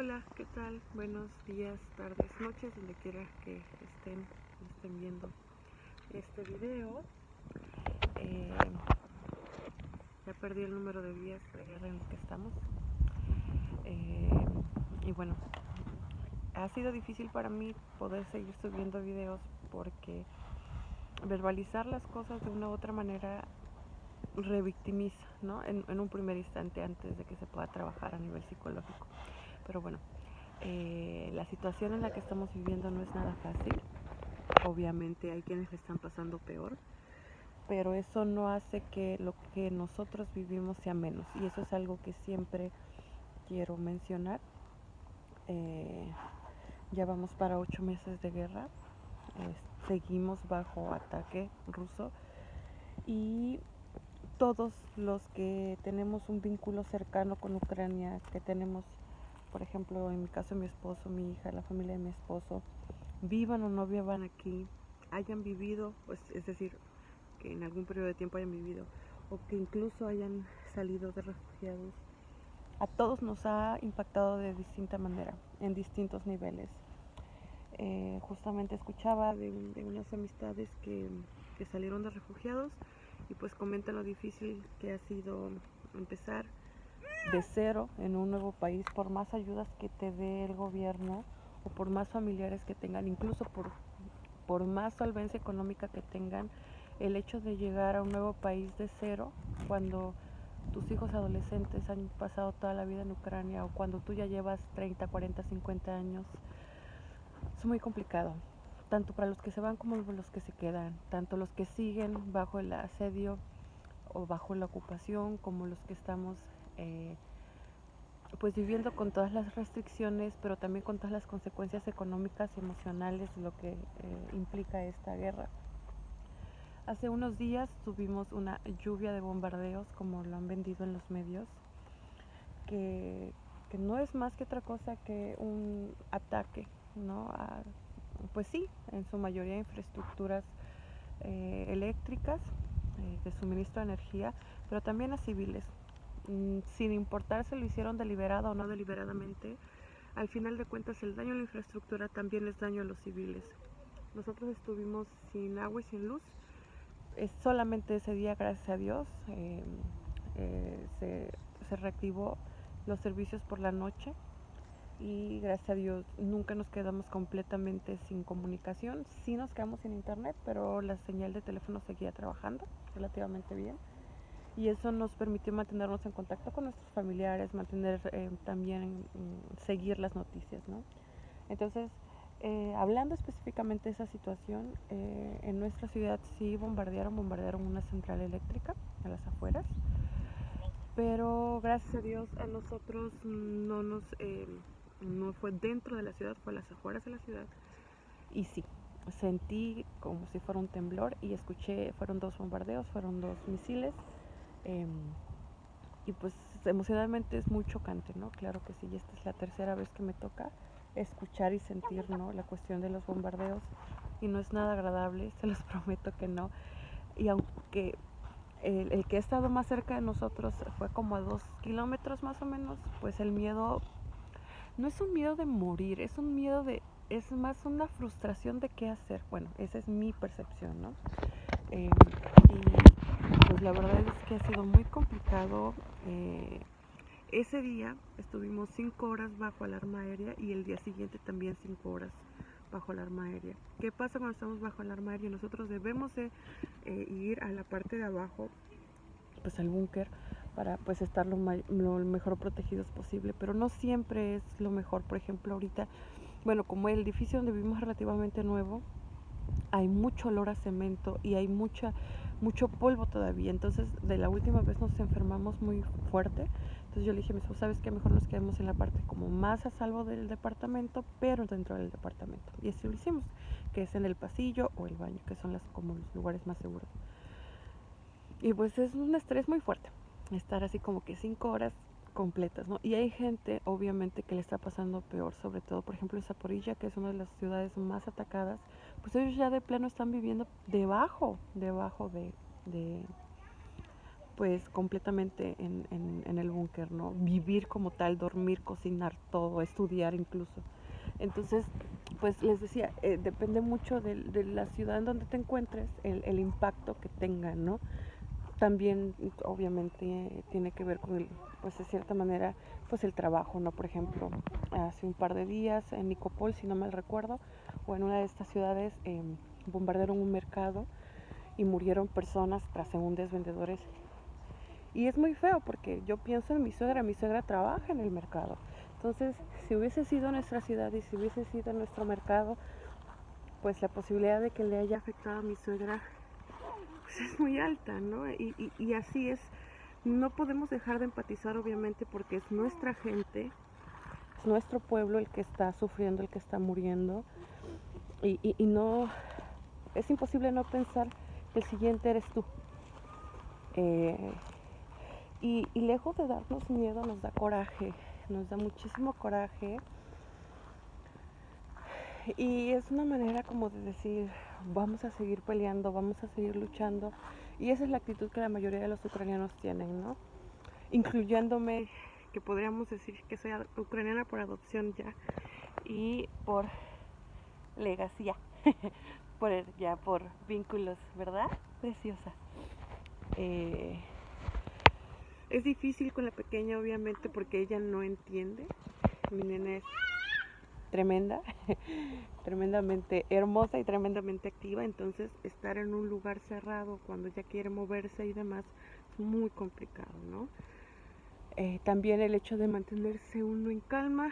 Hola, ¿qué tal? Buenos días, tardes, noches, donde quiera que estén viendo este video. Eh, ya perdí el número de días de guerra en los que estamos. Y bueno, ha sido difícil para mí poder seguir subiendo videos porque verbalizar las cosas de una u otra manera revictimiza, ¿no? En un primer instante antes de que se pueda trabajar a nivel psicológico. Pero bueno, la situación en la que estamos viviendo no es nada fácil. Obviamente hay quienes le están pasando peor, pero eso no hace que lo que nosotros vivimos sea menos, y eso es algo que siempre quiero mencionar. Ya vamos para 8 meses de guerra, seguimos bajo ataque ruso, y todos los que tenemos un vínculo cercano con Ucrania, que tenemos, por ejemplo, en mi caso mi esposo, mi hija, la familia de mi esposo, vivan o no vivan aquí, hayan vivido, pues es decir, que en algún periodo de tiempo hayan vivido o que incluso hayan salido de refugiados, a todos nos ha impactado de distinta manera, en distintos niveles. Justamente escuchaba de unas amistades que salieron de refugiados y pues comentan lo difícil que ha sido empezar de cero en un nuevo país, por más ayudas que te dé el gobierno o por más familiares que tengan, incluso por más solvencia económica que tengan, el hecho de llegar a un nuevo país de cero, cuando tus hijos adolescentes han pasado toda la vida en Ucrania, o cuando tú ya llevas 30, 40, 50 años, es muy complicado, tanto para los que se van como los que se quedan, tanto los que siguen bajo el asedio o bajo la ocupación, como los que estamos pues viviendo con todas las restricciones, pero también con todas las consecuencias económicas y emocionales de lo que implica esta guerra. Hace unos días tuvimos una lluvia de bombardeos, como lo han vendido en los medios, que no es más que otra cosa que un ataque, ¿no? Pues sí, en su mayoría infraestructuras eléctricas, de suministro de energía, pero también a civiles. Sin importar si lo hicieron deliberada o no deliberadamente, al final de cuentas el daño a la infraestructura también es daño a los civiles. Nosotros estuvimos sin agua y sin luz. Solamente ese día, gracias a Dios, se reactivó los servicios por la noche, y gracias a Dios nunca nos quedamos completamente sin comunicación. Sí nos quedamos sin internet, pero la señal de teléfono seguía trabajando relativamente bien, y eso nos permitió mantenernos en contacto con nuestros familiares, mantener también seguir las noticias, ¿no? Entonces, hablando específicamente de esa situación, en nuestra ciudad sí bombardearon una central eléctrica a las afueras, pero gracias a Dios a nosotros no fue dentro de la ciudad, fue a las afueras de la ciudad. Y sí, sentí como si fuera un temblor, y escuché, fueron 2 bombardeos, fueron 2 misiles, y pues emocionalmente es muy chocante, ¿no? Claro que sí, y esta es la tercera vez que me toca escuchar y sentir, ¿no?, la cuestión de los bombardeos, y no es nada agradable, se los prometo que no. Y aunque el que ha estado más cerca de nosotros fue como a 2 kilómetros más o menos, pues el miedo no es un miedo de morir, es más una frustración de qué hacer. Bueno, esa es mi percepción, ¿no? Y pues la verdad es que ha sido muy complicado. Ese día estuvimos 5 horas bajo alarma aérea, y el día siguiente también 5 horas bajo alarma aérea. ¿Qué pasa cuando estamos bajo alarma aérea? Nosotros debemos de ir a la parte de abajo, pues al búnker, para pues estar lo mejor protegidos posible, pero no siempre es lo mejor. Por ejemplo, ahorita, bueno, como el edificio donde vivimos es relativamente nuevo, hay mucho olor a cemento y hay mucho polvo todavía. Entonces, de la última vez nos enfermamos muy fuerte. Entonces yo le dije a mi esposo, ¿sabes qué? Mejor nos quedemos en la parte como más a salvo del departamento, pero dentro del departamento. Y así lo hicimos, que es en el pasillo o el baño, que son como los lugares más seguros. Y pues es un estrés muy fuerte estar así como que 5 horas completas, ¿no? Y hay gente, obviamente, que le está pasando peor, sobre todo, por ejemplo, en Zaporilla, que es una de las ciudades más atacadas. Pues ellos ya de plano están viviendo debajo de pues completamente en el búnker, ¿no? Vivir como tal, dormir, cocinar, todo, estudiar incluso. Entonces, pues les decía, depende mucho de la ciudad en donde te encuentres, el impacto que tenga, ¿no? También, obviamente, tiene que ver con el, pues de cierta manera, pues el trabajo, ¿no? Por ejemplo, hace un par de días en Nicopol, si no mal recuerdo, o en una de estas ciudades, bombardearon un mercado y murieron personas, transeúntes, vendedores. Y es muy feo porque yo pienso en mi suegra trabaja en el mercado. Entonces, si hubiese sido nuestra ciudad y si hubiese sido nuestro mercado, pues la posibilidad de que le haya afectado a mi suegra pues es muy alta, ¿no? Y así es. No podemos dejar de empatizar, obviamente, porque es nuestra gente, es nuestro pueblo el que está sufriendo, el que está muriendo. Y no, es imposible no pensar que el siguiente eres tú. Eh, y lejos de darnos miedo, nos da coraje, nos da muchísimo coraje. Y es una manera como de decir, vamos a seguir peleando, vamos a seguir luchando. Y esa es la actitud que la mayoría de los ucranianos tienen, ¿no? Incluyéndome, que podríamos decir que soy ucraniana por adopción ya y por legacía, por vínculos, ¿verdad? Preciosa. Es difícil con la pequeña, obviamente, porque ella no entiende. Mi nena es tremenda, tremendamente hermosa y tremendamente activa, entonces estar en un lugar cerrado cuando ella quiere moverse y demás es muy complicado, ¿no? También el hecho de mantenerse uno en calma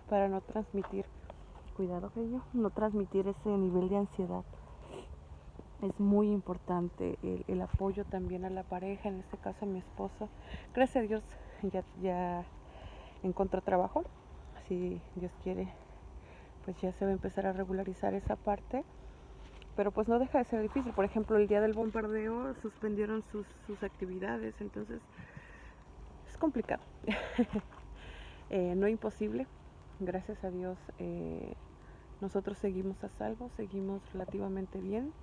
para no transmitir, cuidado cariño, no transmitir ese nivel de ansiedad. Es muy importante el apoyo también a la pareja, en este caso a mi esposo. Gracias a Dios ya encontró trabajo, si Dios quiere pues ya se va a empezar a regularizar esa parte, pero pues no deja de ser difícil. Por ejemplo, el día del bombardeo suspendieron sus actividades, entonces es complicado. No imposible, gracias a Dios nosotros seguimos a salvo, seguimos relativamente bien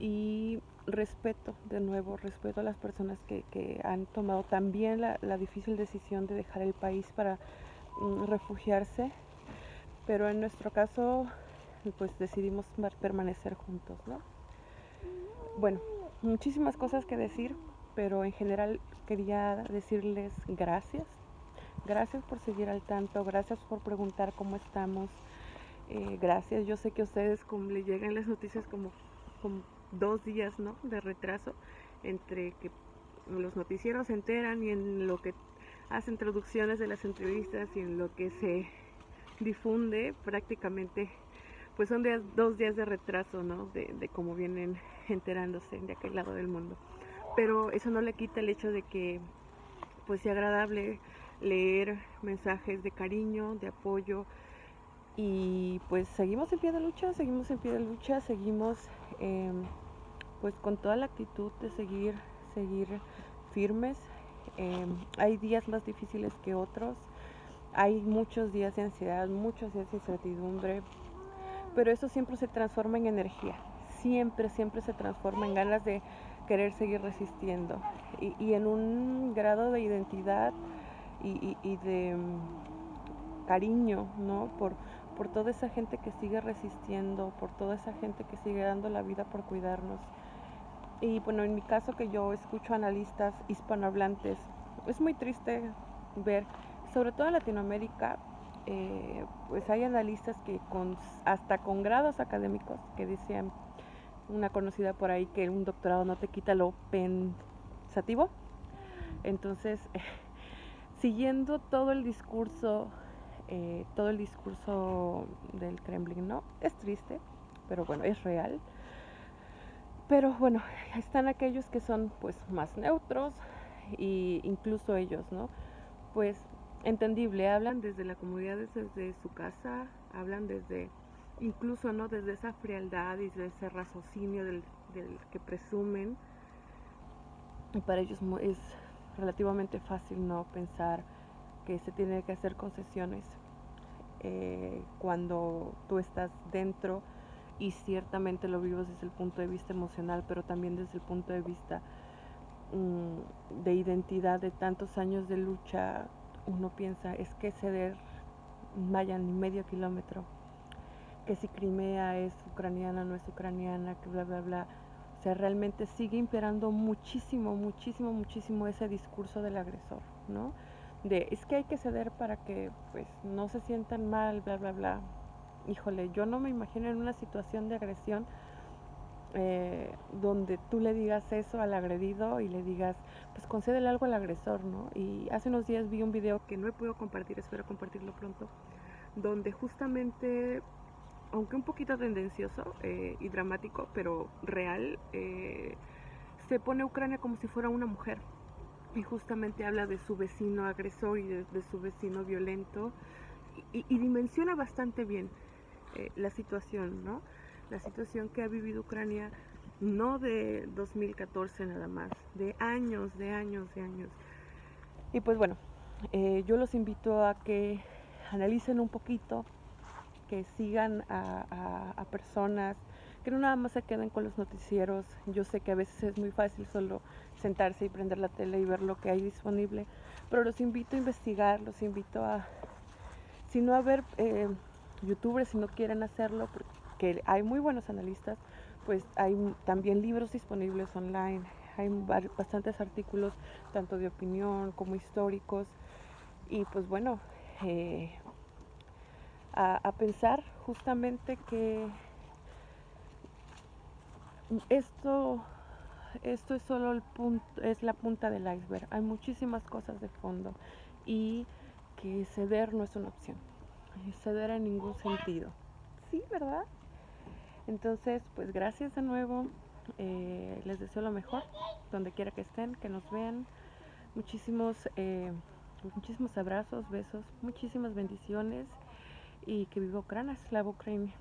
y respeto, de nuevo, respeto a las personas que han tomado también la difícil decisión de dejar el país para refugiarse, pero en nuestro caso pues decidimos permanecer juntos, ¿no? Bueno, muchísimas cosas que decir, pero en general quería decirles gracias. Gracias por seguir al tanto, gracias por preguntar cómo estamos. Gracias, yo sé que a ustedes como le llegan las noticias como 2 días, ¿no? De retraso entre que los noticieros se enteran y en lo que hacen traducciones de las entrevistas y en lo que se difunde prácticamente pues son 2 días de retraso, ¿no? De cómo vienen enterándose de aquel lado del mundo. Pero eso no le quita el hecho de que pues sea agradable leer mensajes de cariño, de apoyo y pues seguimos en pie de lucha, seguimos pues con toda la actitud de seguir firmes. Hay días más difíciles que otros, hay muchos días de ansiedad, muchos días de incertidumbre, pero eso siempre se transforma en energía, siempre se transforma en ganas de querer seguir resistiendo y en un grado de identidad y de cariño, ¿no? Por toda esa gente que sigue resistiendo, por toda esa gente que sigue dando la vida por cuidarnos. Y bueno, en mi caso que yo escucho analistas hispanohablantes, es muy triste ver, sobre todo en Latinoamérica, pues hay analistas que hasta con grados académicos que decían, una conocida por ahí, que un doctorado no te quita lo pensativo. Entonces, siguiendo todo el discurso del Kremlin, ¿no? Es triste, pero bueno, es real. Pero bueno, están aquellos que son pues más neutros y incluso ellos, ¿no? Pues entendible, hablan desde la comodidad, desde su casa, hablan desde incluso, ¿no? Desde esa frialdad y desde ese raciocinio del que presumen. Y para ellos es relativamente fácil, ¿no? Pensar que se tiene que hacer concesiones cuando tú estás dentro y ciertamente lo vives desde el punto de vista emocional, pero también desde el punto de vista de identidad de tantos años de lucha, uno piensa, es que ceder, vaya, ni medio kilómetro, que si Crimea es ucraniana, no es ucraniana, que bla, bla, bla. O sea, realmente sigue imperando muchísimo, muchísimo, muchísimo ese discurso del agresor, ¿no? De, es que hay que ceder para que, pues, no se sientan mal, bla, bla, bla. Híjole, yo no me imagino en una situación de agresión donde tú le digas eso al agredido y le digas, pues concédele algo al agresor, ¿no? Y hace unos días vi un video que no he podido compartir, espero compartirlo pronto, donde justamente, aunque un poquito tendencioso y dramático, pero real, se pone Ucrania como si fuera una mujer. Y justamente habla de su vecino agresor y de su vecino violento y dimensiona bastante bien la situación, ¿no? La situación que ha vivido Ucrania, no de 2014 nada más, de años, de años, de años. Y pues bueno, yo los invito a que analicen un poquito, que sigan a personas, que no nada más se queden con los noticieros. Yo sé que a veces es muy fácil solo sentarse y prender la tele y ver lo que hay disponible, pero los invito a investigar, los invito a, si no a ver youtubers, si no quieren hacerlo, porque hay muy buenos analistas, pues hay también libros disponibles online, hay bastantes artículos, tanto de opinión como históricos, y pues bueno, a pensar justamente que esto, esto es solo el punto, es la punta del iceberg. Hay muchísimas cosas de fondo y que ceder no es una opción. Ceder en ningún sentido. Sí, ¿verdad? Entonces, pues gracias de nuevo. Les deseo lo mejor, donde quiera que estén, que nos vean. Muchísimos, muchísimos abrazos, besos, muchísimas bendiciones y que viva Ucrania, slava Ucrania.